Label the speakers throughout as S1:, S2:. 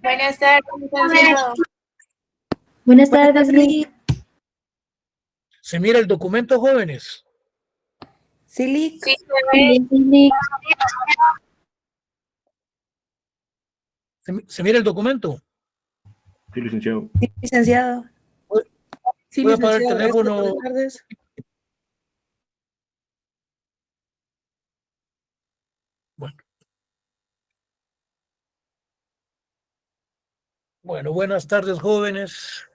S1: Buenas tardes, licenciado.
S2: Buenas tardes, Liz.
S3: ¿Se mira el documento, jóvenes?
S1: Sí, Liz.
S2: Sí, Liz.
S3: ¿Se mira el documento?
S4: Sí, licenciado.
S1: Sí, licenciado.
S3: Voy a apagar el teléfono.
S1: Buenas tardes.
S3: Bueno, buenas tardes, jóvenes.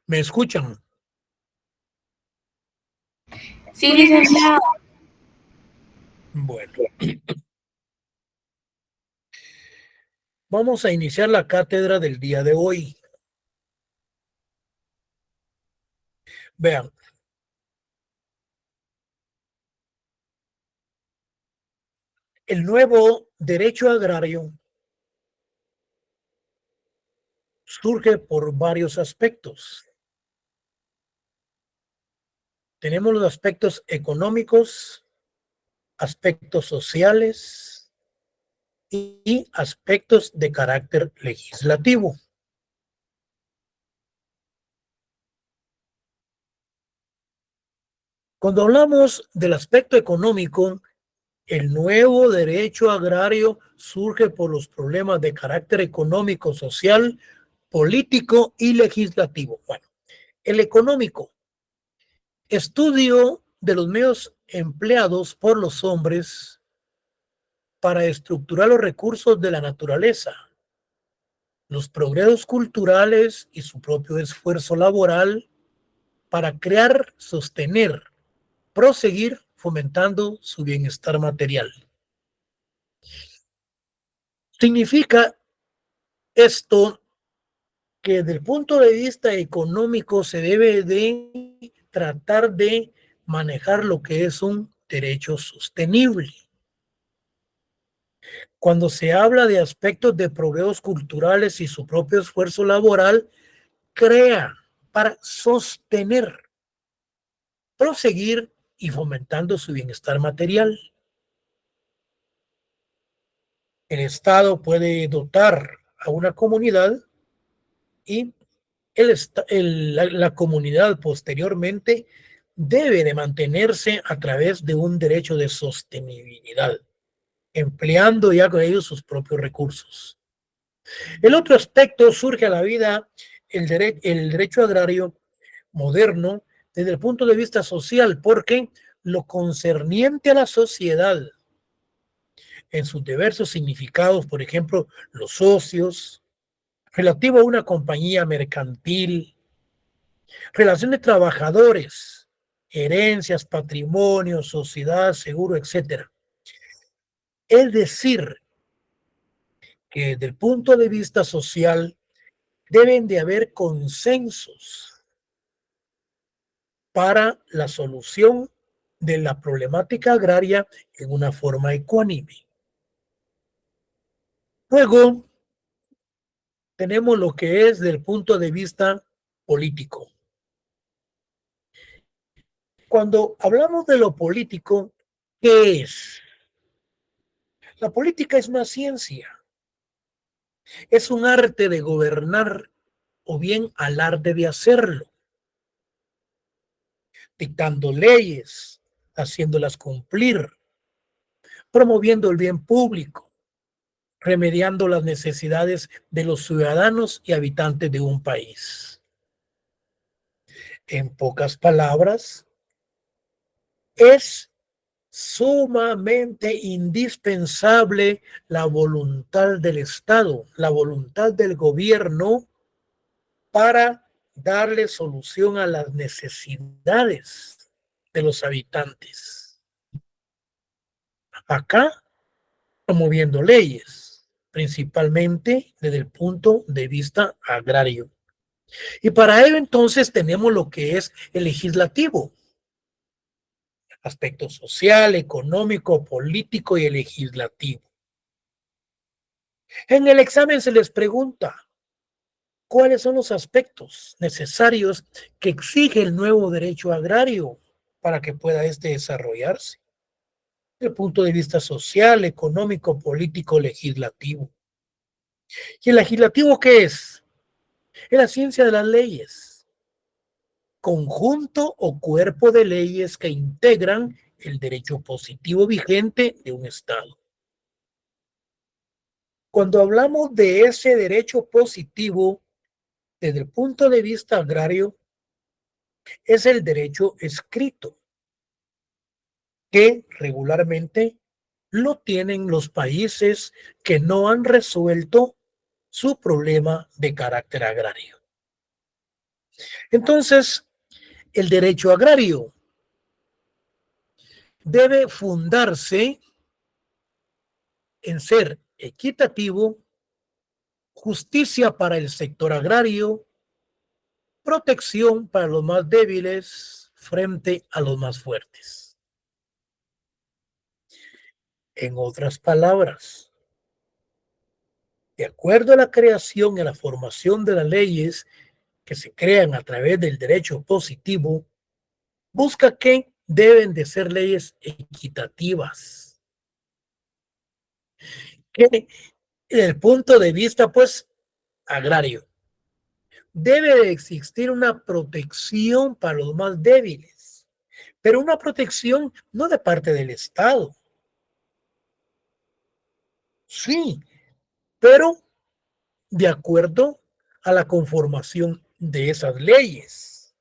S3: ¿Me escuchan?
S1: Sí, licenciado.
S3: Bueno. Vamos a iniciar la cátedra del día de hoy. Vean. El nuevo derecho agrario surge por varios aspectos. Tenemos los aspectos económicos, aspectos sociales y aspectos de carácter legislativo. Cuando hablamos del aspecto económico, el nuevo derecho agrario surge por los problemas de carácter económico, social, político y legislativo. Bueno, el económico, estudio de los medios empleados por los hombres para estructurar los recursos de la naturaleza, los progresos culturales y su propio esfuerzo laboral para crear, sostener, proseguir fomentando su bienestar material. Significa esto que desde el punto de vista económico se debe de tratar de manejar lo que es un derecho sostenible. Cuando se habla de aspectos de progresos culturales y su propio esfuerzo laboral, crea para sostener, proseguir y fomentando su bienestar material. El Estado puede dotar a una comunidad y la comunidad posteriormente debe de mantenerse a través de un derecho de sostenibilidad, empleando ya con ellos sus propios recursos. El otro aspecto surge a la vida, el derecho agrario moderno, desde el punto de vista social, porque lo concerniente a la sociedad, en sus diversos significados, por ejemplo, los socios, relativo a una compañía mercantil, relación de trabajadores, herencias, patrimonio, sociedad, seguro, etcétera. Es decir, que desde el punto de vista social deben de haber consensos para la solución de la problemática agraria en una forma ecuánime. Luego, tenemos lo que es del punto de vista político. Cuando hablamos de lo político, ¿qué es? La política es una ciencia, es un arte de gobernar o bien al arte de hacerlo, dictando leyes, haciéndolas cumplir, promoviendo el bien público, remediando las necesidades de los ciudadanos y habitantes de un país. En pocas palabras, es sumamente indispensable la voluntad del Estado, la voluntad del gobierno para darle solución a las necesidades de los habitantes. Acá, promoviendo leyes, principalmente desde el punto de vista agrario. Y para ello entonces tenemos lo que es el legislativo. Aspecto social, económico, político y el legislativo. En el examen se les pregunta cuáles son los aspectos necesarios que exige el nuevo derecho agrario. para que pueda desarrollarse desde el punto de vista social, económico, político, legislativo. ¿Y el legislativo qué es? Es la ciencia de las leyes, conjunto o cuerpo de leyes que integran el derecho positivo vigente de un Estado. Cuando hablamos de ese derecho positivo, desde el punto de vista agrario, es el derecho escrito, que regularmente lo tienen los países que no han resuelto su problema de carácter agrario. Entonces, el derecho agrario debe fundarse en ser equitativo, justicia para el sector agrario, protección para los más débiles frente a los más fuertes. En otras palabras, de acuerdo a la creación y a la formación de las leyes que se crean a través del derecho positivo, busca que deben de ser leyes equitativas, que desde el punto de vista, pues, agrario, debe de existir una protección para los más débiles, pero una protección no de parte del Estado. Sí, pero de acuerdo a la conformación de esas leyes,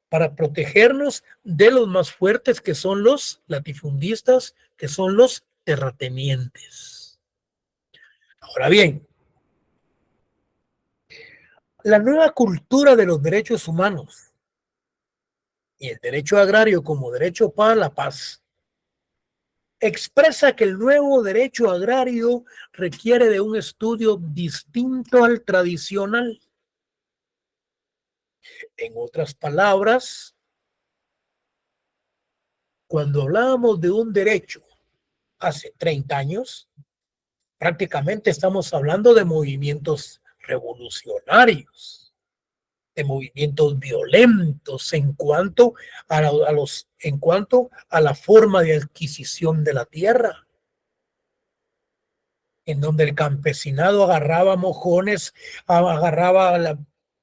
S3: para protegernos de los más fuertes, que son los latifundistas, que son los terratenientes. Ahora bien, la nueva cultura de los derechos humanos y el derecho agrario como derecho para la paz expresa que el nuevo derecho agrario requiere de un estudio distinto al tradicional. En otras palabras, cuando hablábamos de un derecho hace 30 años, prácticamente estamos hablando de movimientos revolucionarios, de movimientos violentos en cuanto a la forma de adquisición de la tierra, en donde el campesinado agarraba mojones, agarraba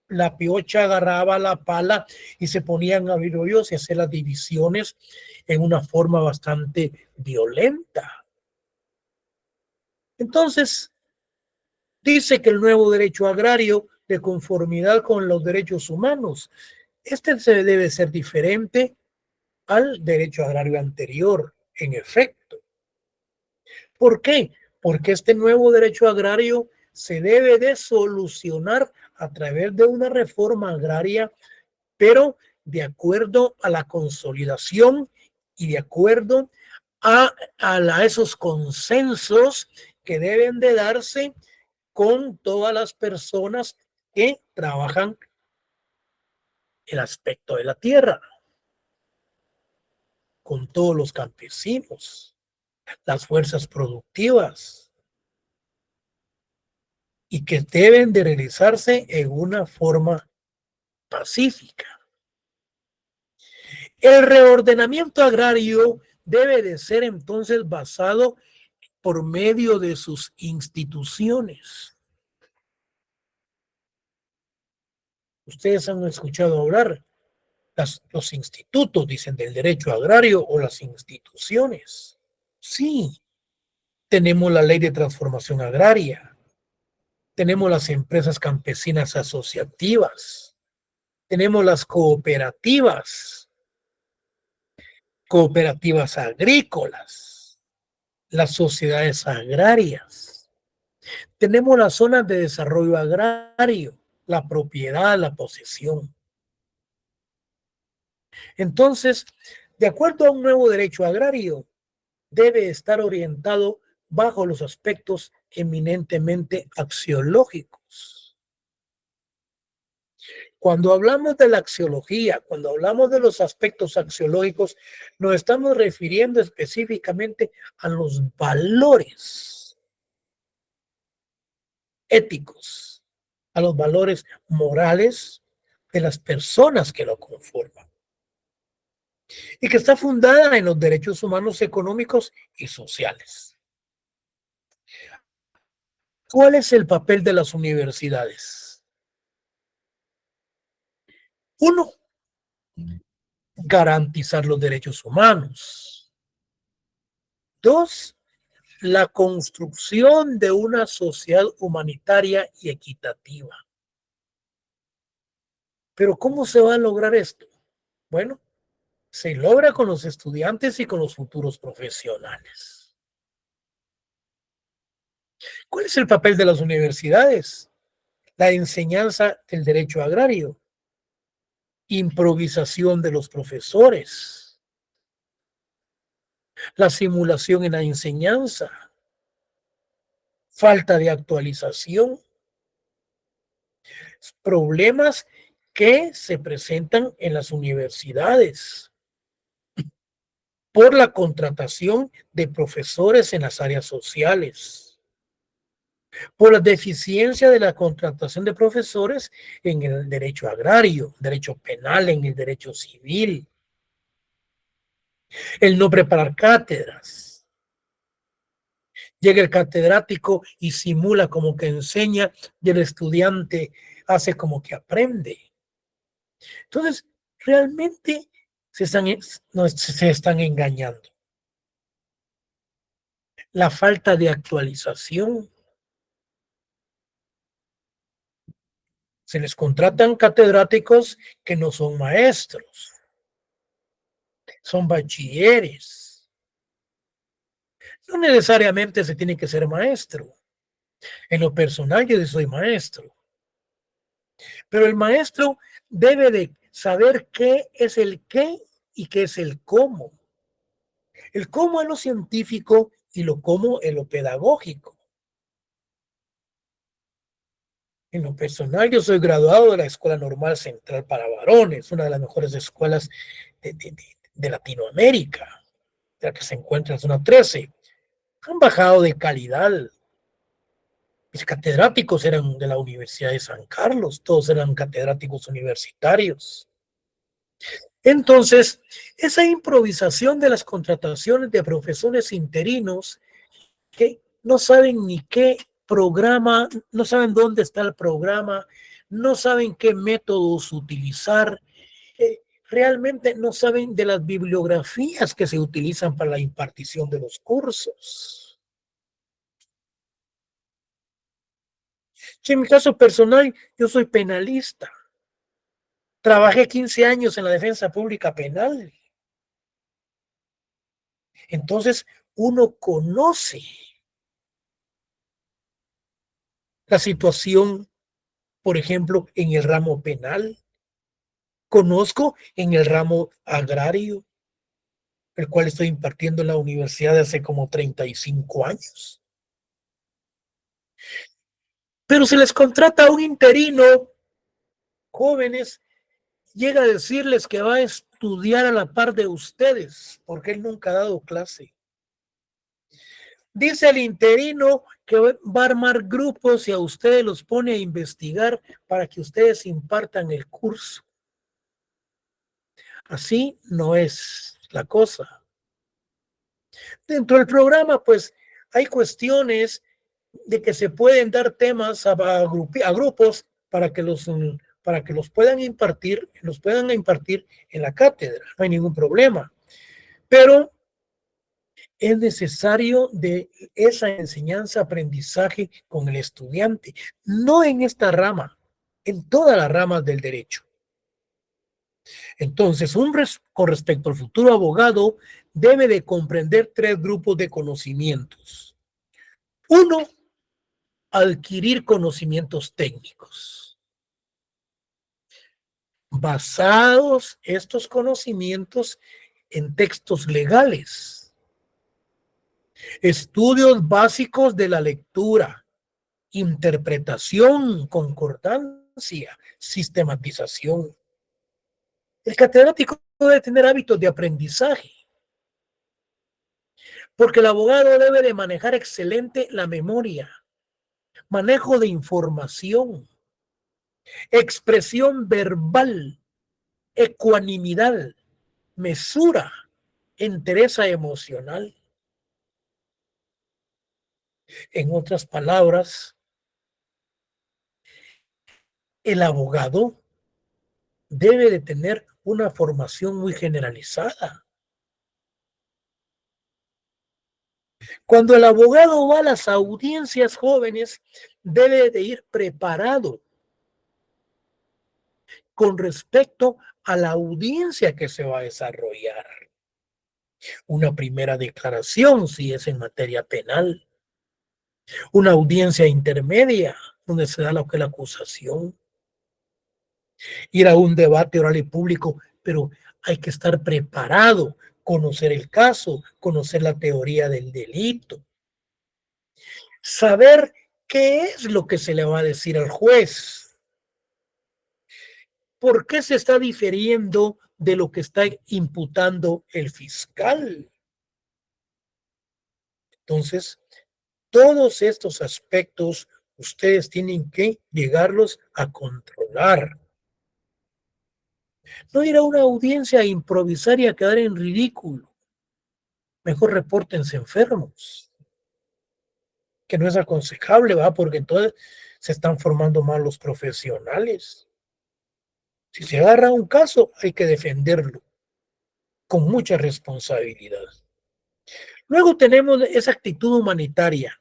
S3: la piocha, agarraba la pala y se ponían a abrir hoyos y hacer las divisiones en una forma bastante violenta. Entonces, dice que el nuevo derecho agrario, de conformidad con los derechos humanos, se debe ser diferente al derecho agrario anterior, en efecto. ¿Por qué? Porque este nuevo derecho agrario se debe de solucionar a través de una reforma agraria, pero de acuerdo a la consolidación y de acuerdo a esos consensos que deben de darse con todas las personas que trabajan el aspecto de la tierra, con todos los campesinos, las fuerzas productivas, y que deben de realizarse en una forma pacífica. El reordenamiento agrario debe de ser entonces basado por medio de sus instituciones. Ustedes han escuchado hablar los institutos, dicen, del derecho agrario o las instituciones. Sí, tenemos la ley de transformación agraria, tenemos las empresas campesinas asociativas, tenemos las cooperativas agrícolas, las sociedades agrarias, tenemos las zonas de desarrollo agrario, la propiedad, la posesión. Entonces, de acuerdo a un nuevo derecho agrario, debe estar orientado bajo los aspectos eminentemente axiológicos. Cuando hablamos de la axiología, cuando hablamos de los aspectos axiológicos, nos estamos refiriendo específicamente a los valores éticos, a los valores morales de las personas que lo conforman. y que está fundada en los derechos humanos económicos y sociales. ¿Cuál es el papel de las universidades? Uno, garantizar los derechos humanos. Dos, la construcción de una sociedad humanitaria y equitativa. Pero ¿cómo se va a lograr esto? Bueno, se logra con los estudiantes y con los futuros profesionales. ¿Cuál es el papel de las universidades? La enseñanza del derecho agrario, improvisación de los profesores, la simulación en la enseñanza, falta de actualización, problemas que se presentan en las universidades por la contratación de profesores en las áreas sociales, por la deficiencia de la contratación de profesores en el derecho agrario, derecho penal, en el derecho civil, el no preparar cátedras. Llega el catedrático y simula como que enseña y el estudiante hace como que aprende. Entonces, realmente se están engañando. La falta de actualización. Se les contratan catedráticos que no son maestros, son bachilleres. No necesariamente se tiene que ser maestro. En lo personal yo soy maestro. Pero el maestro debe de saber qué es el qué y qué es el cómo. El cómo es lo científico y lo cómo es lo pedagógico. En lo personal, yo soy graduado de la Escuela Normal Central para Varones, una de las mejores escuelas de Latinoamérica, la que se encuentra en la zona 13. Han bajado de calidad. Mis catedráticos eran de la Universidad de San Carlos, todos eran catedráticos universitarios. Entonces, esa improvisación de las contrataciones de profesores interinos que no saben ni qué programa, no saben dónde está el programa, no saben qué métodos utilizar, realmente no saben de las bibliografías que se utilizan para la impartición de los cursos. En mi caso personal, yo soy penalista. Trabajé 15 años en la defensa pública penal. Entonces, uno conoce la situación, por ejemplo, en el ramo penal. Conozco en el ramo agrario, el cual estoy impartiendo en la universidad de hace como 35 años. Pero se les contrata a un interino, jóvenes, llega a decirles que va a estudiar a la par de ustedes, porque él nunca ha dado clase. Dice el interino que va a armar grupos y a ustedes los pone a investigar para que ustedes impartan el curso. Así no es la cosa. Dentro del programa, pues, hay cuestiones de que se pueden dar temas a grupos para que los puedan impartir en la cátedra. No hay ningún problema. Pero es necesario de esa enseñanza-aprendizaje con el estudiante, no en esta rama, en todas las ramas del derecho. Entonces, con respecto al futuro abogado, debe de comprender 3 grupos de conocimientos. 1, adquirir conocimientos técnicos. Basados estos conocimientos en textos legales, estudios básicos de la lectura, interpretación, concordancia, sistematización. El catedrático debe tener hábitos de aprendizaje, porque el abogado debe de manejar excelente la memoria, manejo de información, expresión verbal, ecuanimidad, mesura, entereza emocional. En otras palabras, el abogado debe de tener una formación muy generalizada. Cuando el abogado va a las audiencias jóvenes, debe de ir preparado con respecto a la audiencia que se va a desarrollar. Una primera declaración, si es en materia penal. Una audiencia intermedia, donde se da lo que es la acusación. Ir a un debate oral y público, pero hay que estar preparado, conocer el caso, conocer la teoría del delito, saber qué es lo que se le va a decir al juez, por qué se está difiriendo de lo que está imputando el fiscal. Entonces, todos estos aspectos ustedes tienen que llegarlos a controlar. No ir a una audiencia a improvisar y a quedar en ridículo. Mejor repórtense enfermos, que no es aconsejable, ¿va? Porque entonces se están formando mal los profesionales. Si se agarra un caso, hay que defenderlo con mucha responsabilidad. Luego tenemos esa actitud humanitaria,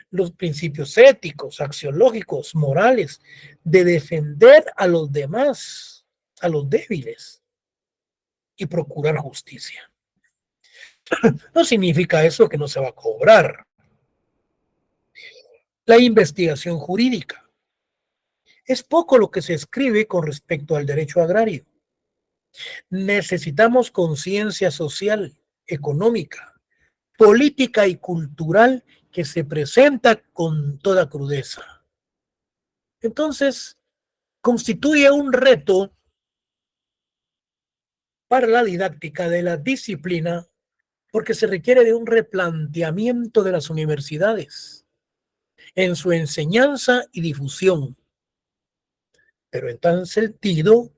S3: los principios éticos, axiológicos, morales, de defender a los demás, a los débiles, y procurar justicia. No significa eso que no se va a cobrar. La investigación jurídica. Es poco lo que se escribe con respecto al derecho agrario. Necesitamos conciencia social, económica, política y cultural que se presenta con toda crudeza. Entonces, constituye un reto para la didáctica de la disciplina porque se requiere de un replanteamiento de las universidades en su enseñanza y difusión. Pero en tal sentido,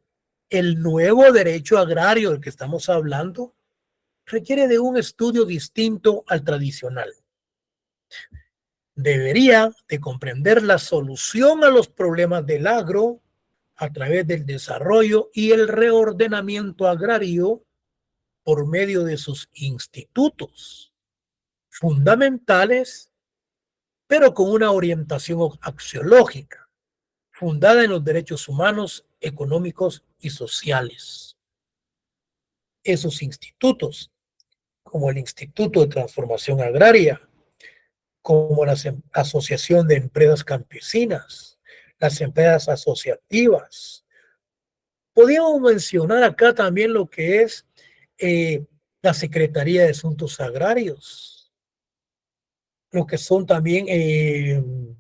S3: el nuevo derecho agrario del que estamos hablando requiere de un estudio distinto al tradicional. Debería de comprender la solución a los problemas del agro a través del desarrollo y el reordenamiento agrario por medio de sus institutos fundamentales, pero con una orientación axiológica, fundada en los derechos humanos, económicos y sociales. Esos institutos, como el Instituto de Transformación Agraria, como la Asociación de Empresas Campesinas, las empresas asociativas. Podríamos mencionar acá también lo que es la Secretaría de Asuntos Agrarios, lo que son también,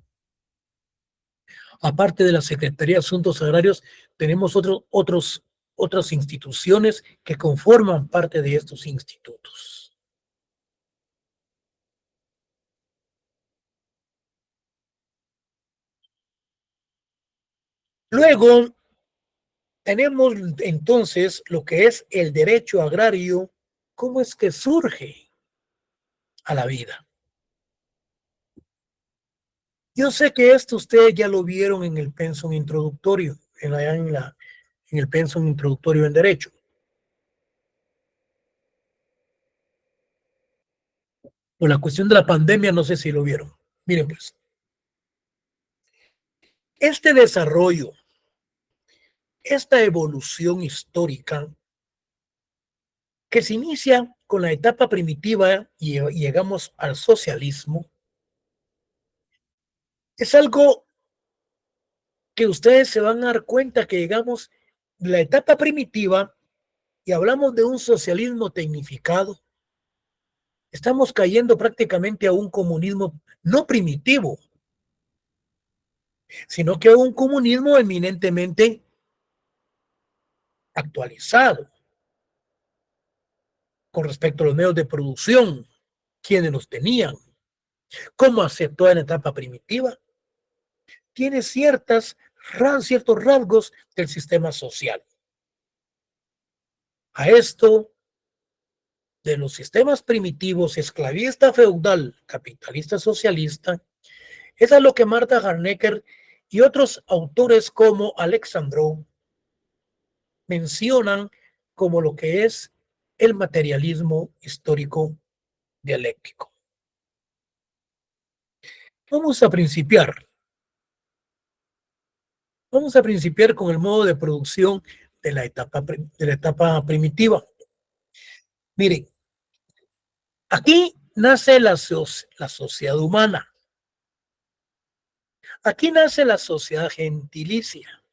S3: aparte de la Secretaría de Asuntos Agrarios, tenemos otras instituciones que conforman parte de estos institutos. Luego, tenemos entonces lo que es el derecho agrario, cómo es que surge a la vida. Yo sé que esto ustedes ya lo vieron en el pensum introductorio, en el pensum introductorio en derecho. Por la cuestión de la pandemia, no sé si lo vieron. Miren pues, este desarrollo, esta evolución histórica que se inicia con la etapa primitiva y llegamos al socialismo, es algo que ustedes se van a dar cuenta que llegamos de la etapa primitiva y hablamos de un socialismo tecnificado. Estamos cayendo prácticamente a un comunismo no primitivo, sino que a un comunismo eminentemente actualizado con respecto a los medios de producción, quienes los tenían, cómo aceptó en la etapa primitiva. Tiene ciertos rasgos del sistema social. a esto de los sistemas primitivos, esclavista, feudal, capitalista, socialista, es a lo que Marta Harnecker y otros autores como Alexandrov mencionan como lo que es el materialismo histórico dialéctico. Vamos a principiar. Vamos a principiar con el modo de producción de la etapa primitiva. Miren, aquí nace la sociedad humana. Aquí nace la sociedad gentilicia.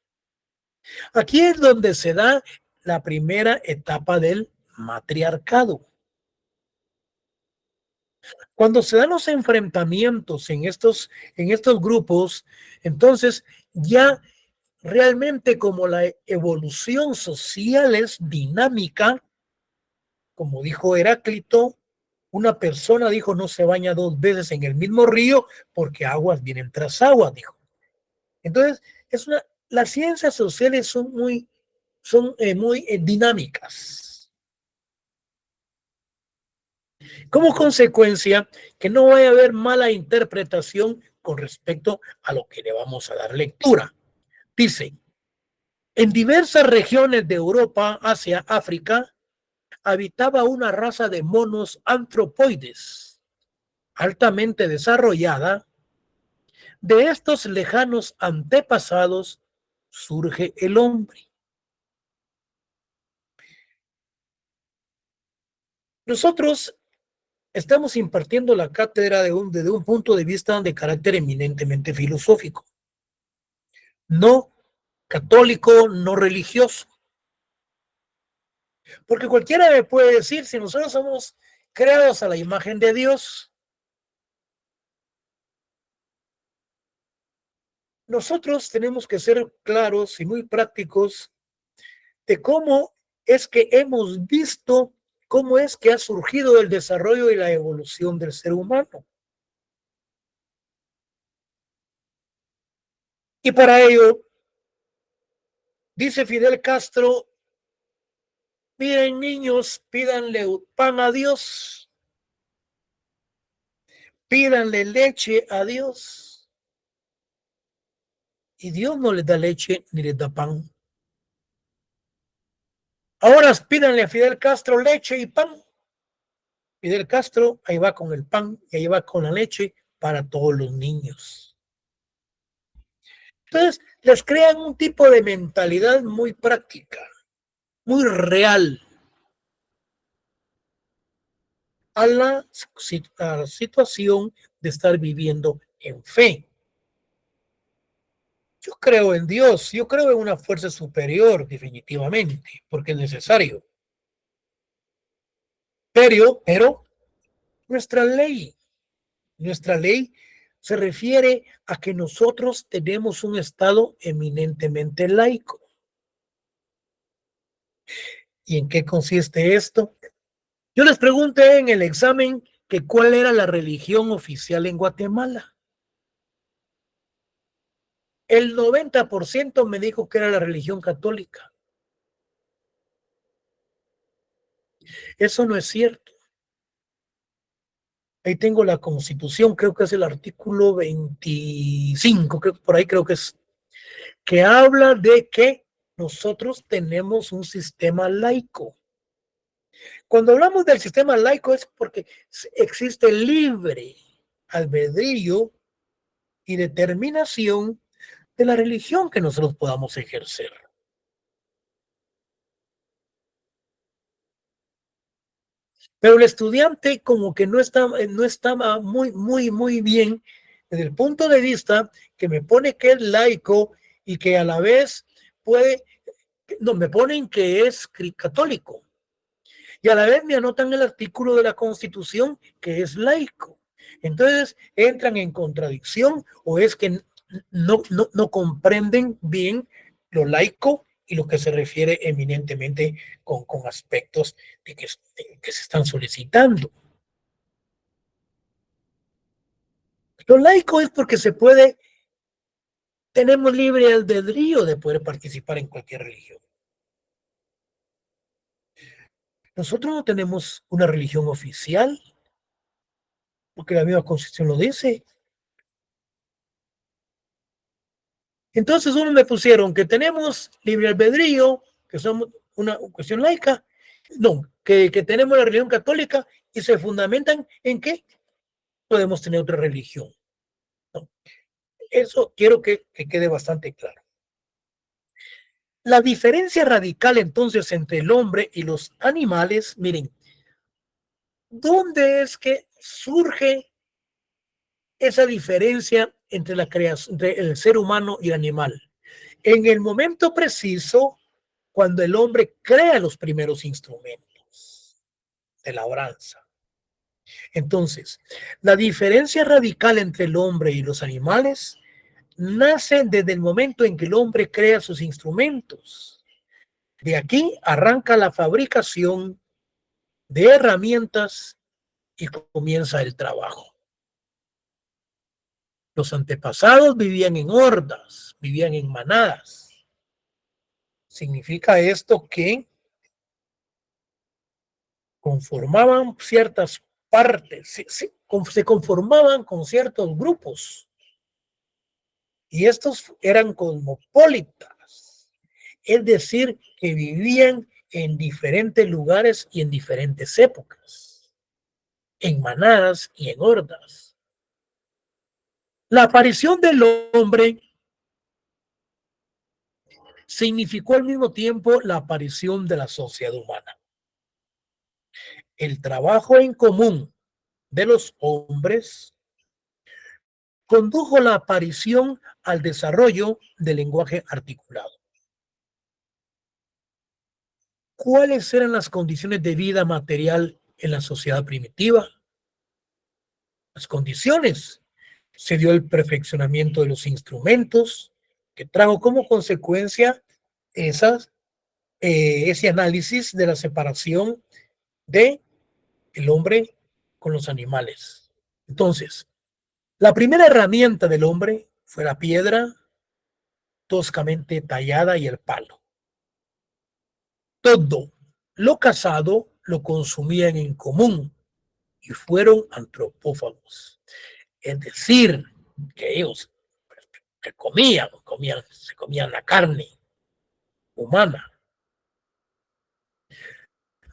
S3: Aquí es donde se da la primera etapa del matriarcado. Cuando se dan los enfrentamientos en estos grupos, entonces ya realmente como la evolución social es dinámica, como dijo Heráclito, una persona dijo no se baña dos veces en el mismo río porque aguas vienen tras aguas, dijo. Entonces, las ciencias sociales son muy dinámicas. Como consecuencia, que no vaya a haber mala interpretación con respecto a lo que le vamos a dar lectura. Dice, en diversas regiones de Europa, Asia, África, habitaba una raza de monos antropoides, altamente desarrollada. De estos lejanos antepasados surge el hombre. Nosotros estamos impartiendo la cátedra desde un punto de vista de carácter eminentemente filosófico, no católico, no religioso. Porque cualquiera me puede decir, si nosotros somos creados a la imagen de Dios, nosotros tenemos que ser claros y muy prácticos de cómo es que hemos visto, cómo es que ha surgido el desarrollo y la evolución del ser humano. Y para ello, dice Fidel Castro, miren niños, pídanle pan a Dios, pídanle leche a Dios, y Dios no les da leche ni les da pan. Ahora pídanle a Fidel Castro leche y pan. Fidel Castro ahí va con el pan y ahí va con la leche para todos los niños. Entonces, les crean un tipo de mentalidad muy práctica, muy real a la situación de estar viviendo en fe. Yo creo en Dios, yo creo en una fuerza superior, definitivamente, porque es necesario. Pero nuestra ley se refiere a que nosotros tenemos un Estado eminentemente laico. ¿Y en qué consiste esto? Yo les pregunté en el examen que cuál era la religión oficial en Guatemala. El 90% me dijo que era la religión católica. Eso no es cierto. Ahí tengo la Constitución, creo que es el artículo 25, por ahí creo que es, que habla de que nosotros tenemos un sistema laico. Cuando hablamos del sistema laico es porque existe libre albedrío y determinación de la religión que nosotros podamos ejercer. Pero el estudiante como que no estaba muy bien desde el punto de vista que me pone que es laico y que a la vez me ponen que es católico. Y a la vez me anotan el artículo de la Constitución que es laico. Entonces entran en contradicción o es que no comprenden bien lo laico y lo que se refiere eminentemente con aspectos que se están solicitando. Lo laico es porque tenemos libre albedrío de poder participar en cualquier religión. Nosotros no tenemos una religión oficial, porque la misma Constitución lo dice. Entonces uno me pusieron que tenemos libre albedrío, que somos una cuestión laica, no, que tenemos la religión católica y se fundamentan en que podemos tener otra religión. No, eso quiero que quede bastante claro. La diferencia radical entonces entre el hombre y los animales, miren, ¿dónde es que surge esa diferencia entre la creación, entre el ser humano y el animal? En el momento preciso, cuando el hombre crea los primeros instrumentos de labranza. Entonces, la diferencia radical entre el hombre y los animales nace desde el momento en que el hombre crea sus instrumentos. De aquí arranca la fabricación de herramientas y comienza el trabajo. Los antepasados vivían en hordas, vivían en manadas. Significa esto que conformaban ciertas partes, se conformaban con ciertos grupos. Y estos eran cosmopolitas, es decir, que vivían en diferentes lugares y en diferentes épocas, en manadas y en hordas. La aparición del hombre significó al mismo tiempo la aparición de la sociedad humana. El trabajo en común de los hombres condujo la aparición al desarrollo del lenguaje articulado. ¿Cuáles eran las condiciones de vida material en la sociedad primitiva? Las condiciones. Se dio el perfeccionamiento de los instrumentos, que trajo como consecuencia ese análisis de la separación de el hombre con los animales. Entonces, la primera herramienta del hombre fue la piedra toscamente tallada y el palo. Todo lo cazado lo consumían en común y fueron antropófagos. Es decir, que ellos se comían la carne humana.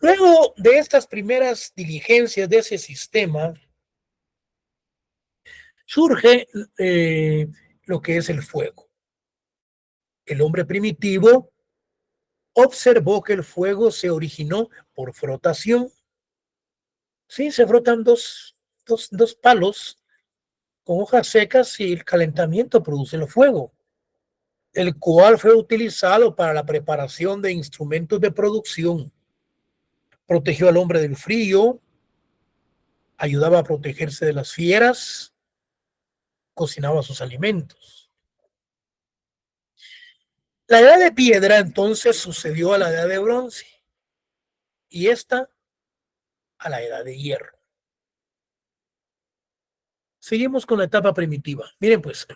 S3: Luego de estas primeras diligencias de ese sistema, surge lo que es el fuego. El hombre primitivo observó que el fuego se originó por frotación. Sí, se frotan dos palos con hojas secas y el calentamiento produce el fuego, el cual fue utilizado para la preparación de instrumentos de producción. Protegió al hombre del frío, ayudaba a protegerse de las fieras, cocinaba sus alimentos. La edad de piedra entonces sucedió a la edad de bronce y esta a la edad de hierro. Seguimos con la etapa primitiva. Miren pues,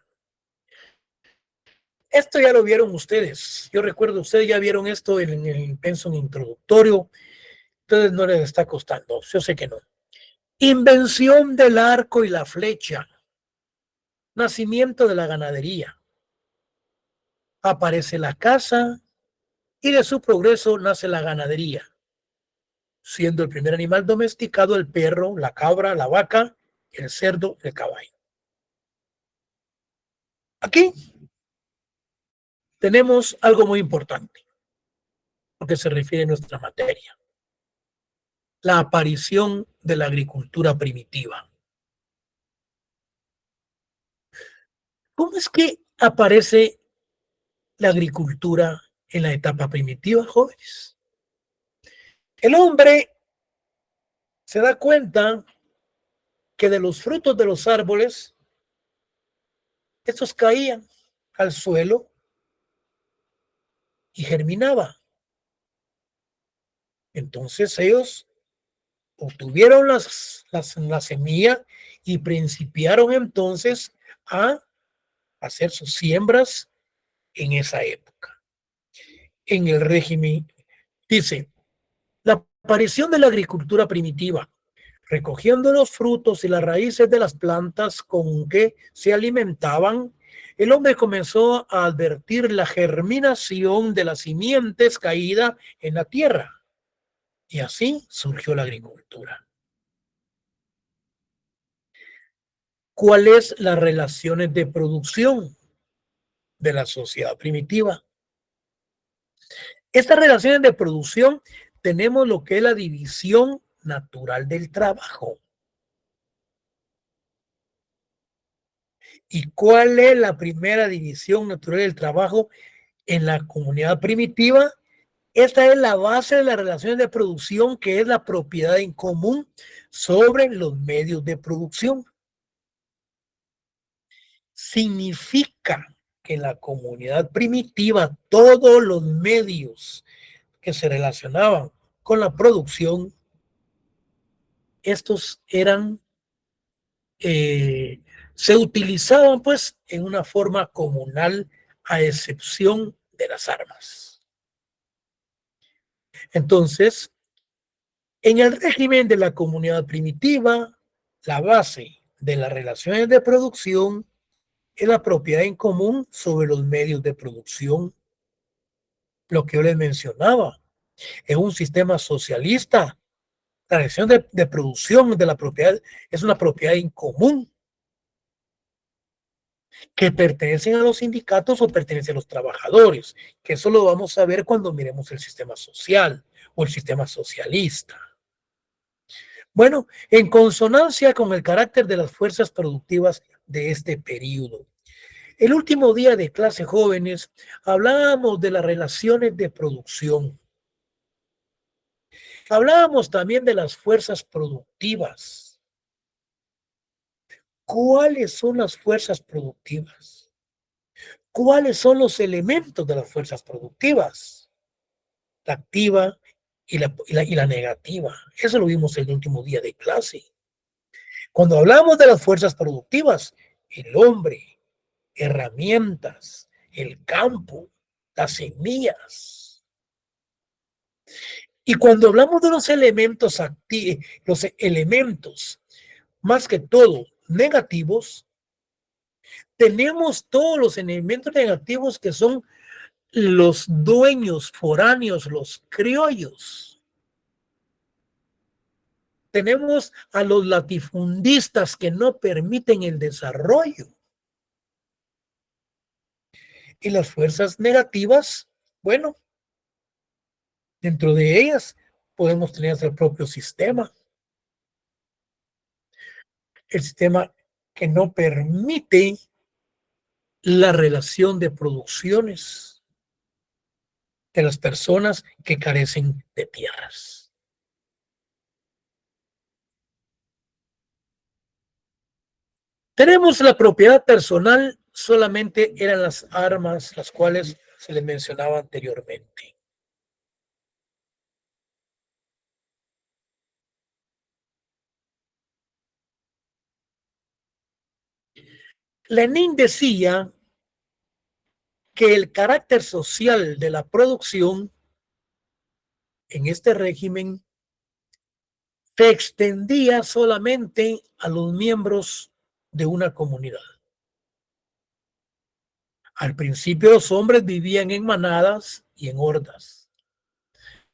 S3: esto ya lo vieron ustedes. Yo recuerdo, ustedes ya vieron esto en el pensum introductorio. Entonces no les está costando. Yo sé que no. Invención del arco y la flecha. Nacimiento de la ganadería. Aparece la caza y de su progreso nace la ganadería, siendo el primer animal domesticado el perro, la cabra, la vaca, el cerdo, el caballo. Aquí tenemos algo muy importante, porque se refiere a nuestra materia. La aparición de la agricultura primitiva. ¿Cómo es que aparece la agricultura en la etapa primitiva, jóvenes? El hombre se da cuenta que de los frutos de los árboles, estos caían al suelo y germinaba. Entonces ellos obtuvieron la semilla y principiaron entonces a hacer sus siembras en esa época. En el régimen, dice, la aparición de la agricultura primitiva, recogiendo los frutos y las raíces de las plantas con que se alimentaban, el hombre comenzó a advertir la germinación de las simientes caídas en la tierra. Y así surgió la agricultura. ¿Cuáles las relaciones de producción de la sociedad primitiva? Estas relaciones de producción tenemos lo que es la división natural del trabajo. ¿Y cuál es la primera división natural del trabajo en la comunidad primitiva? Esta es la base de las relaciones de producción, que es la propiedad en común sobre los medios de producción. Significa que en la comunidad primitiva todos los medios que se relacionaban con la producción, estos eran, se utilizaban pues en una forma comunal, a excepción de las armas. Entonces, en el régimen de la comunidad primitiva, la base de las relaciones de producción es la propiedad en común sobre los medios de producción. Lo que yo les mencionaba, es un sistema socialista. La relación de producción de la propiedad es una propiedad en común que pertenecen a los sindicatos o pertenecen a los trabajadores, que eso lo vamos a ver cuando miremos el sistema social o el sistema socialista. Bueno, en consonancia con el carácter de las fuerzas productivas de este periodo. El último día de clase jóvenes hablábamos de las relaciones de producción. Hablábamos también de las fuerzas productivas. ¿Cuáles son las fuerzas productivas? ¿Cuáles son los elementos de las fuerzas productivas? La activa y la negativa. Eso lo vimos el último día de clase. Cuando hablamos de las fuerzas productivas, el hombre, herramientas, el campo, las semillas. Y cuando hablamos de los elementos más que todo negativos, tenemos todos los elementos negativos que son los dueños foráneos, los criollos. Tenemos a los latifundistas que no permiten el desarrollo. Y las fuerzas negativas, bueno, dentro de ellas podemos tener el propio sistema. El sistema que no permite la relación de producciones de las personas que carecen de tierras. Tenemos la propiedad personal, solamente eran las armas, las cuales se les mencionaba anteriormente. Lenin decía que el carácter social de la producción en este régimen se extendía solamente a los miembros de una comunidad. Al principio los hombres vivían en manadas y en hordas.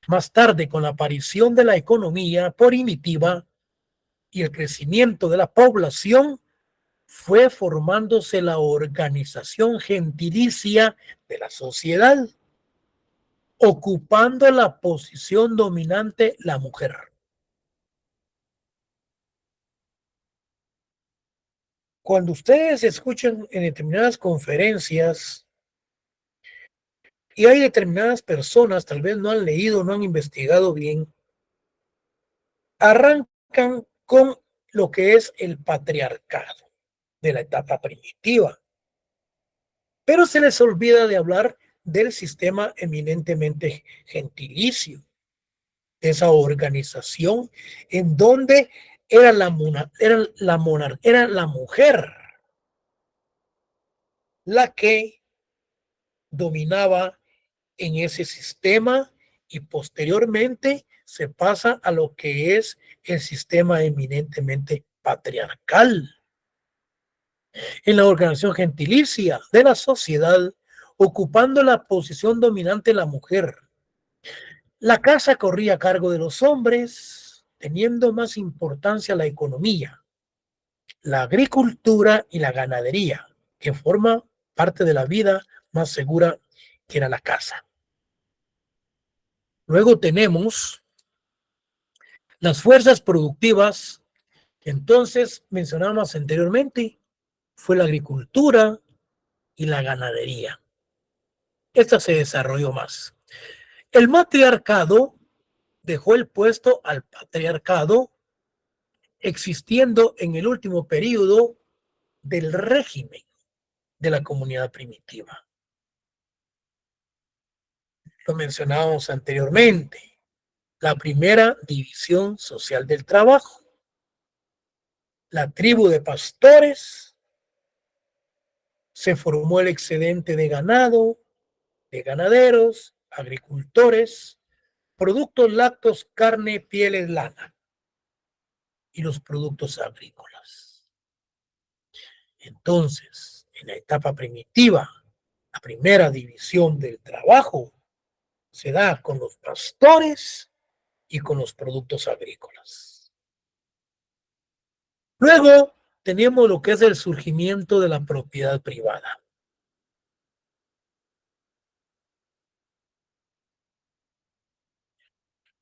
S3: Más tarde, con la aparición de la economía primitiva y el crecimiento de la población, fue formándose la organización gentilicia de la sociedad, ocupando la posición dominante la mujer. Cuando ustedes escuchan en determinadas conferencias y hay determinadas personas, tal vez no han leído, no han investigado bien, arrancan con lo que es el patriarcado de la etapa primitiva, pero se les olvida de hablar del sistema eminentemente gentilicio, de esa organización en donde era la mujer la que dominaba en ese sistema y posteriormente se pasa a lo que es el sistema eminentemente patriarcal. En la organización gentilicia de la sociedad, ocupando la posición dominante la mujer, la casa corría a cargo de los hombres, teniendo más importancia la economía, la agricultura y la ganadería, que forma parte de la vida más segura que era la casa. Luego tenemos las fuerzas productivas, que entonces mencionamos anteriormente, fue la agricultura y la ganadería. Esta se desarrolló más. El matriarcado dejó el puesto al patriarcado, existiendo en el último periodo del régimen de la comunidad primitiva. Lo mencionábamos anteriormente, la primera división social del trabajo, la tribu de pastores, se formó el excedente de ganado, de ganaderos, agricultores, productos lácteos, carne, pieles, lana y los productos agrícolas. Entonces, en la etapa primitiva, la primera división del trabajo se da con los pastores y con los productos agrícolas. Luego tenemos lo que es el surgimiento de la propiedad privada.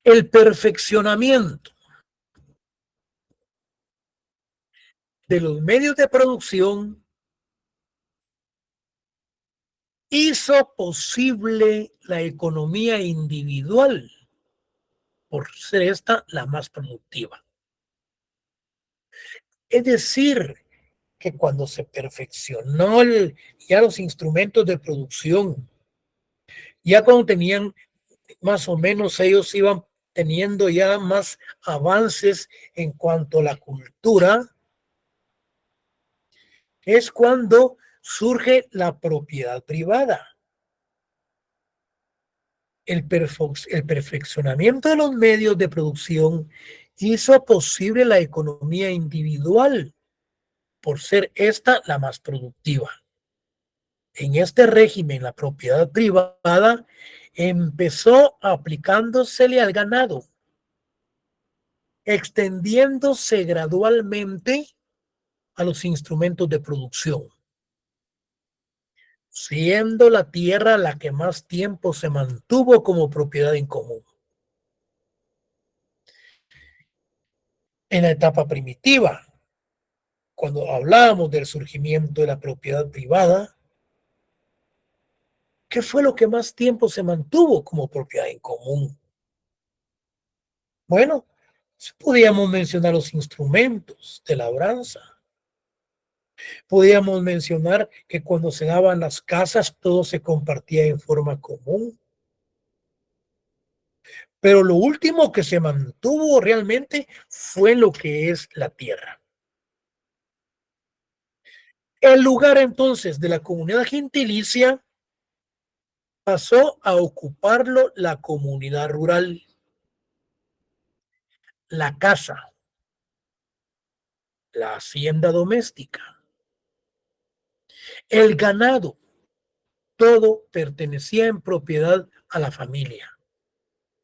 S3: El perfeccionamiento de los medios de producción hizo posible la economía individual, por ser esta la más productiva. Es decir, que cuando se perfeccionó ya los instrumentos de producción, ya cuando tenían más o menos, ellos iban teniendo ya más avances en cuanto a la cultura, es cuando surge la propiedad privada. El perfeccionamiento de los medios de producción hizo posible la economía individual, por ser esta la más productiva. En este régimen, la propiedad privada empezó aplicándosele al ganado, extendiéndose gradualmente a los instrumentos de producción, siendo la tierra la que más tiempo se mantuvo como propiedad en común. En la etapa primitiva, cuando hablábamos del surgimiento de la propiedad privada, ¿qué fue lo que más tiempo se mantuvo como propiedad en común? Bueno, podíamos mencionar los instrumentos de labranza. Podíamos mencionar que cuando se daban las casas, todo se compartía en forma común. Pero lo último que se mantuvo realmente fue lo que es la tierra. El lugar entonces de la comunidad gentilicia pasó a ocuparlo la comunidad rural, la casa, la hacienda doméstica, el ganado, todo pertenecía en propiedad a la familia.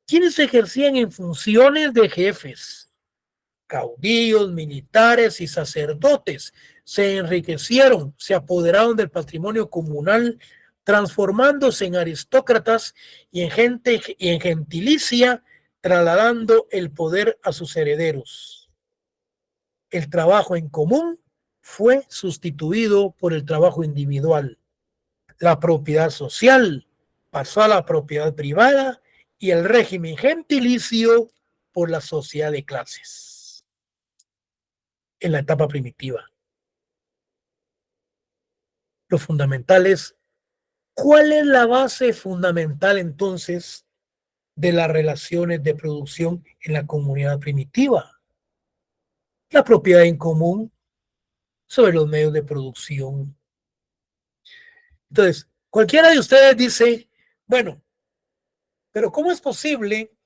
S3: Quienes ejercían en funciones de jefes, caudillos, militares y sacerdotes, se enriquecieron, se apoderaron del patrimonio comunal, transformándose en aristócratas y en gentilicia, trasladando el poder a sus herederos. El trabajo en común fue sustituido por el trabajo individual. La propiedad social pasó a la propiedad privada y el régimen gentilicio por la sociedad de clases en la etapa primitiva. Lo fundamental es, ¿cuál es la base fundamental entonces de las relaciones de producción en la comunidad primitiva? La propiedad en común sobre los medios de producción. Entonces, cualquiera de ustedes dice, bueno, Pero ¿cómo es posible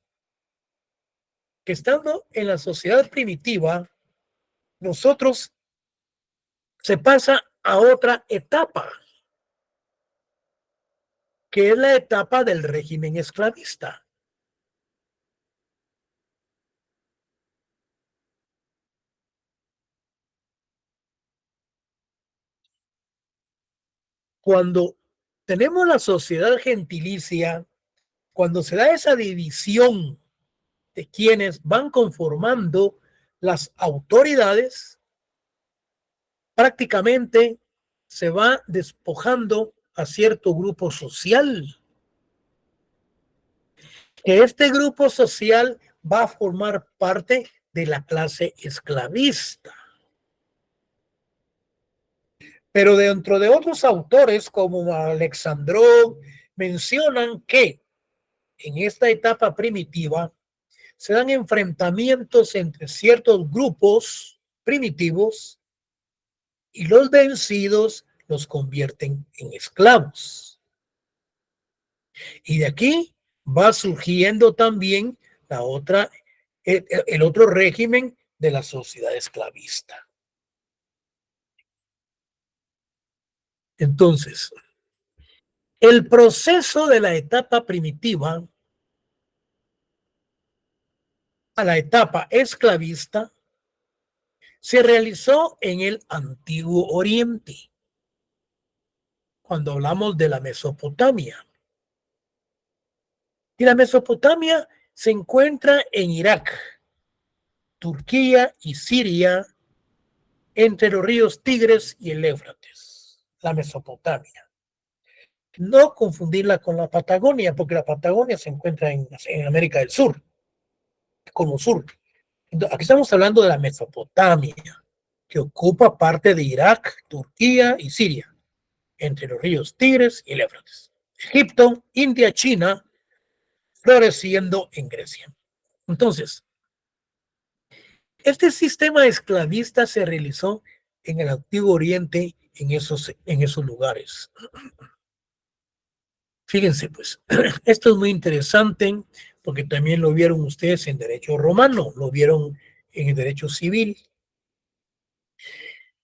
S3: que estando en la sociedad primitiva, nosotros se pasa a otra etapa, que es la etapa del régimen esclavista? Cuando tenemos la sociedad gentilicia, cuando se da esa división de quienes van conformando las autoridades, prácticamente se va despojando a cierto grupo social, que este grupo social va a formar parte de la clase esclavista. Pero dentro de otros autores como Alexandrov mencionan que en esta etapa primitiva se dan enfrentamientos entre ciertos grupos primitivos y los vencidos los convierten en esclavos. Y de aquí va surgiendo también el otro régimen de la sociedad esclavista. Entonces, el proceso de la etapa primitiva a la etapa esclavista se realizó en el Antiguo Oriente, cuando hablamos de la Mesopotamia. Y la Mesopotamia se encuentra en Irak, Turquía y Siria, entre los ríos Tigres y el Éufrates, la Mesopotamia. No confundirla con la Patagonia, porque la Patagonia se encuentra en América del Sur, como sur. Entonces, aquí estamos hablando de la Mesopotamia, que ocupa parte de Irak, Turquía y Siria, entre los ríos Tigres y el Éufrates. Egipto, India, China, floreciendo en Grecia. Entonces, este sistema esclavista se realizó en el Antiguo Oriente, en esos lugares. Fíjense, pues, esto es muy interesante porque también lo vieron ustedes en derecho romano, lo vieron en el derecho civil.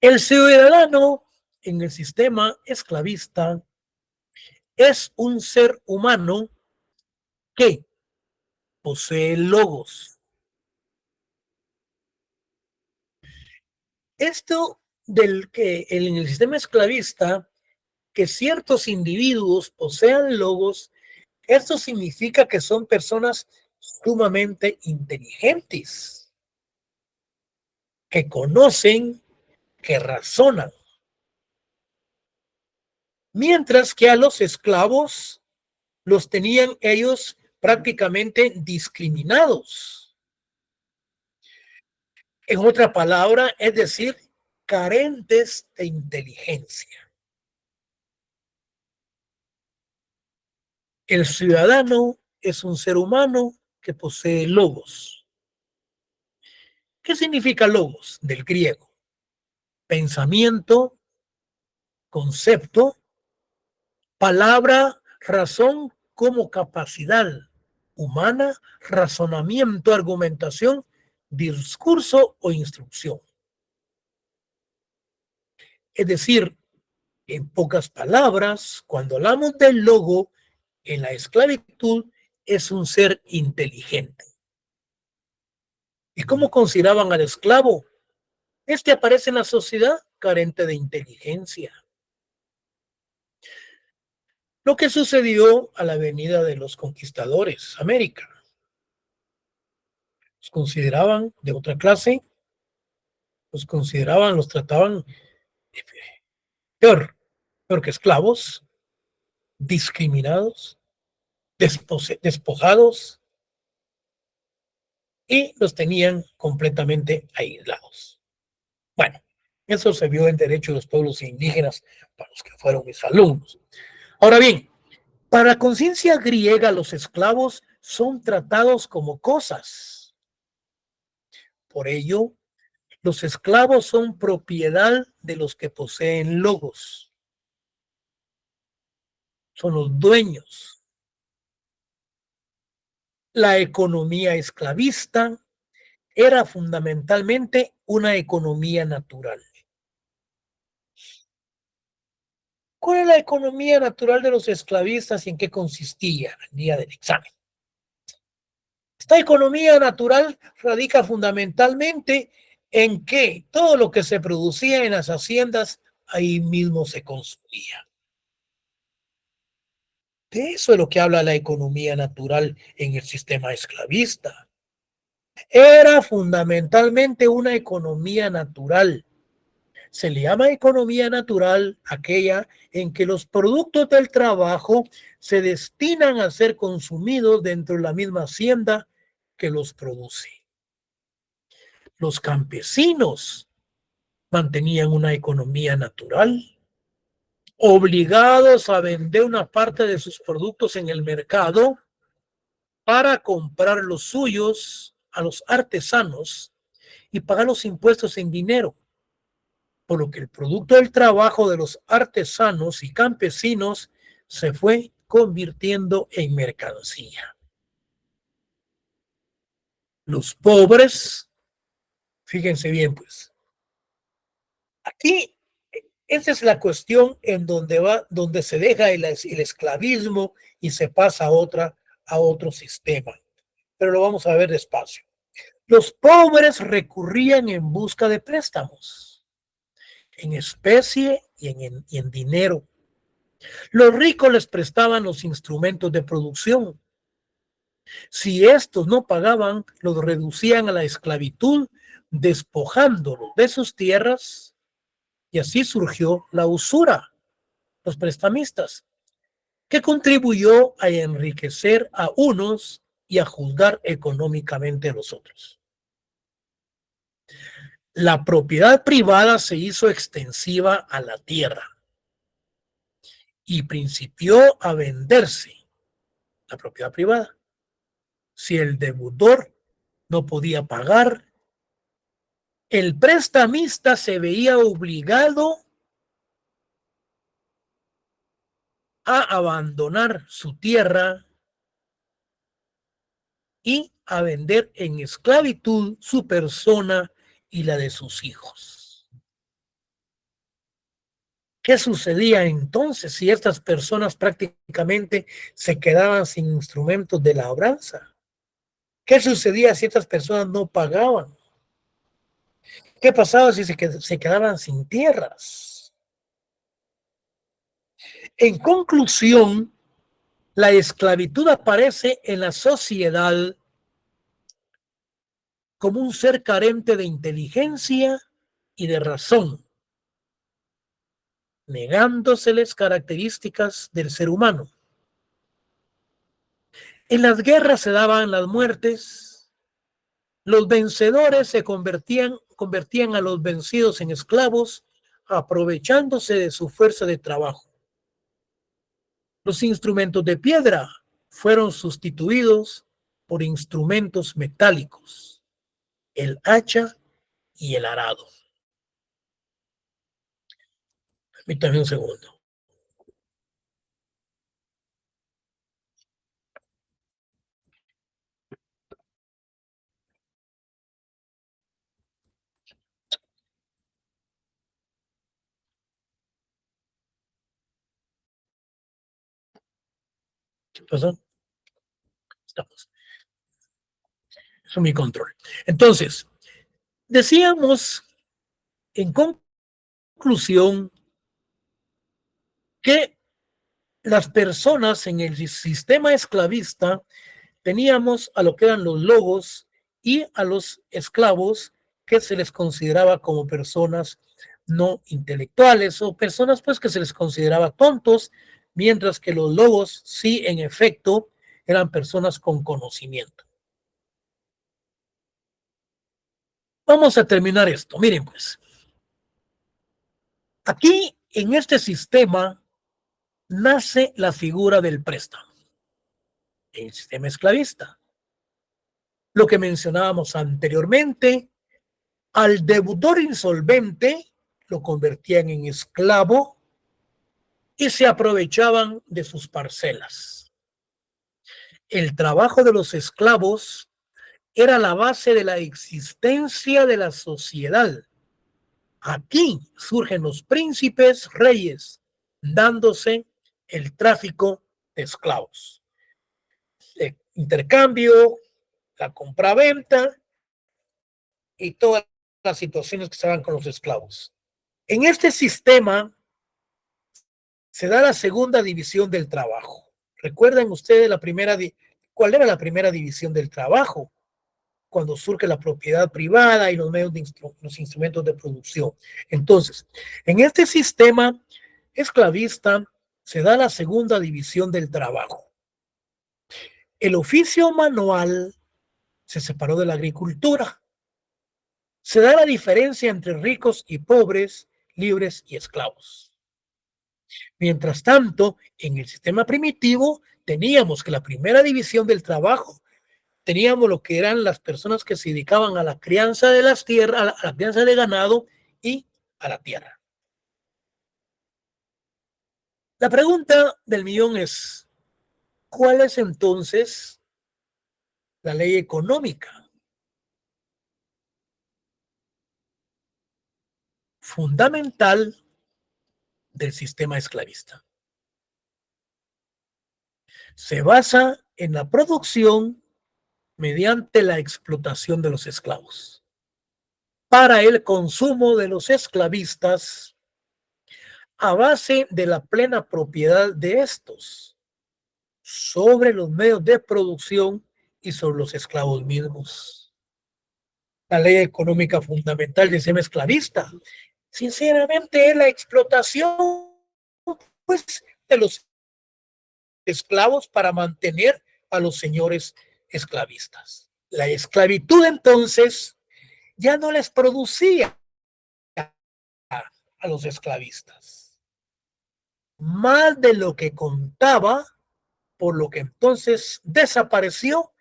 S3: El ciudadano en el sistema esclavista es un ser humano que posee logos. Esto del que en el sistema esclavista, que ciertos individuos posean logos, esto significa que son personas sumamente inteligentes, que conocen, que razonan. Mientras que a los esclavos los tenían ellos prácticamente discriminados. En otra palabra, es decir, carentes de inteligencia. El ciudadano es un ser humano que posee logos. ¿Qué significa logos? Del griego. Pensamiento, concepto, palabra, razón como capacidad humana, razonamiento, argumentación, discurso o instrucción. Es decir, en pocas palabras, cuando hablamos del logo en la esclavitud, es un ser inteligente. ¿Y cómo consideraban al esclavo? Este aparece en la sociedad carente de inteligencia. Lo que sucedió a la venida de los conquistadores, América. Los consideraban de otra clase, los trataban peor, peor que esclavos, discriminados, despojados, y los tenían completamente aislados. Bueno, eso se vio en Derecho de los Pueblos Indígenas para los que fueron mis alumnos. Ahora bien, para la conciencia griega, los esclavos son tratados como cosas. Por ello, los esclavos son propiedad de los que poseen logos. Son los dueños. La economía esclavista era fundamentalmente una economía natural. ¿Cuál es la economía natural de los esclavistas y en qué consistía el día del examen? Esta economía natural radica fundamentalmente en que todo lo que se producía en las haciendas ahí mismo se consumía. De eso es lo que habla la economía natural en el sistema esclavista. Era fundamentalmente una economía natural. Se le llama economía natural aquella en que los productos del trabajo se destinan a ser consumidos dentro de la misma hacienda que los produce. Los campesinos mantenían una economía natural, obligados a vender una parte de sus productos en el mercado para comprar los suyos a los artesanos y pagar los impuestos en dinero, por lo que el producto del trabajo de los artesanos y campesinos se fue convirtiendo en mercancía. Los pobres, fíjense bien pues, aquí esa es la cuestión en donde se deja el esclavismo y se pasa a otro sistema. Pero lo vamos a ver despacio. Los pobres recurrían en busca de préstamos, en especie y en dinero. Los ricos les prestaban los instrumentos de producción. Si estos no pagaban, los reducían a la esclavitud, despojándolos de sus tierras, y así surgió la usura, los prestamistas, que contribuyó a enriquecer a unos y a juzgar económicamente a los otros. La propiedad privada se hizo extensiva a la tierra y principió a venderse la propiedad privada. Si el deudor no podía pagar, el prestamista se veía obligado a abandonar su tierra y a vender en esclavitud su persona y la de sus hijos. ¿Qué sucedía entonces si estas personas prácticamente se quedaban sin instrumentos de labranza? ¿Qué sucedía si estas personas no pagaban? ¿Qué pasaba si se quedaban sin tierras? En conclusión, la esclavitud aparece en la sociedad como un ser carente de inteligencia y de razón, negándoseles características del ser humano. En las guerras se daban las muertes, los vencedores se convertían a los vencidos en esclavos, aprovechándose de su fuerza de trabajo. Los instrumentos de piedra fueron sustituidos por instrumentos metálicos, el hacha y el arado. Permítame un segundo. ¿Qué pasó? Estamos. Eso es mi control. Entonces, decíamos en conclusión que las personas en el sistema esclavista teníamos a lo que eran los lobos y a los esclavos que se les consideraba como personas no intelectuales o personas pues que se les consideraba tontos, mientras que los lobos sí en efecto eran personas con conocimiento. Vamos a terminar esto. Miren pues, aquí en este sistema nace la figura del préstamo, el sistema esclavista. Lo que mencionábamos anteriormente, al deudor insolvente lo convertían en esclavo y se aprovechaban de sus parcelas. el trabajo de los esclavos era la base de la existencia de la sociedad. Aquí surgen los príncipes reyes, dándose el tráfico de esclavos. El intercambio, la compraventa y todas las situaciones que se dan con los esclavos. En este sistema se da la segunda división del trabajo. ¿Recuerdan ustedes cuál era la primera división del trabajo? Cuando surge la propiedad privada y los medios de los instrumentos de producción. Entonces, en este sistema esclavista se da la segunda división del trabajo. El oficio manual se separó de la agricultura. Se da la diferencia entre ricos y pobres, libres y esclavos. Mientras tanto, en el sistema primitivo teníamos que la primera división del trabajo, teníamos lo que eran las personas que se dedicaban a la crianza de las tierras, a la crianza de ganado y a la tierra. La pregunta del millón es, ¿cuál es entonces la ley económica fundamental del sistema esclavista? Se basa en la producción mediante la explotación de los esclavos para el consumo de los esclavistas a base de la plena propiedad de estos sobre los medios de producción y sobre los esclavos mismos. La ley económica fundamental del sistema esclavista, sinceramente, es la explotación, pues, de los esclavos para mantener a los señores esclavistas. La esclavitud, entonces, ya no les producía a los esclavistas más de lo que contaba, por lo que entonces desapareció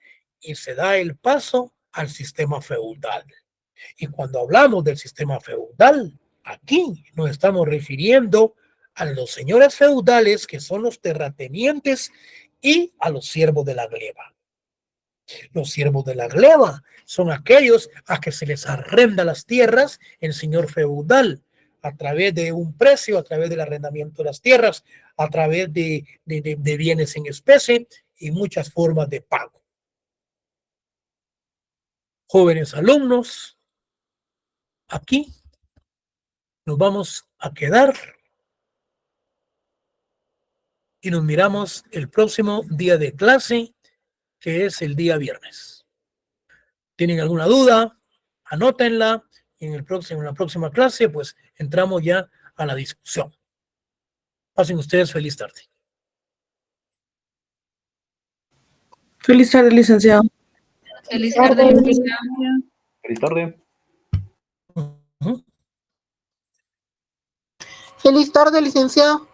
S3: y se da el paso al sistema feudal. Y cuando hablamos del sistema feudal, aquí nos estamos refiriendo a los señores feudales, que son los terratenientes, y a los siervos de la gleba. Los siervos de la gleba son aquellos a que se les arrenda las tierras el señor feudal a través de un precio, a través del arrendamiento de las tierras, a través de bienes en especie y muchas formas de pago. Jóvenes alumnos, aquí nos vamos a quedar y nos miramos el próximo día de clase, que es el día viernes. ¿Tienen alguna duda? Anótenla y en la próxima clase pues entramos ya a la discusión. Pasen ustedes feliz tarde.
S1: Feliz tarde, licenciado.
S2: Feliz tarde, licenciado.
S4: Feliz tarde.
S3: Uh-huh.
S5: Feliz tarde, licenciado.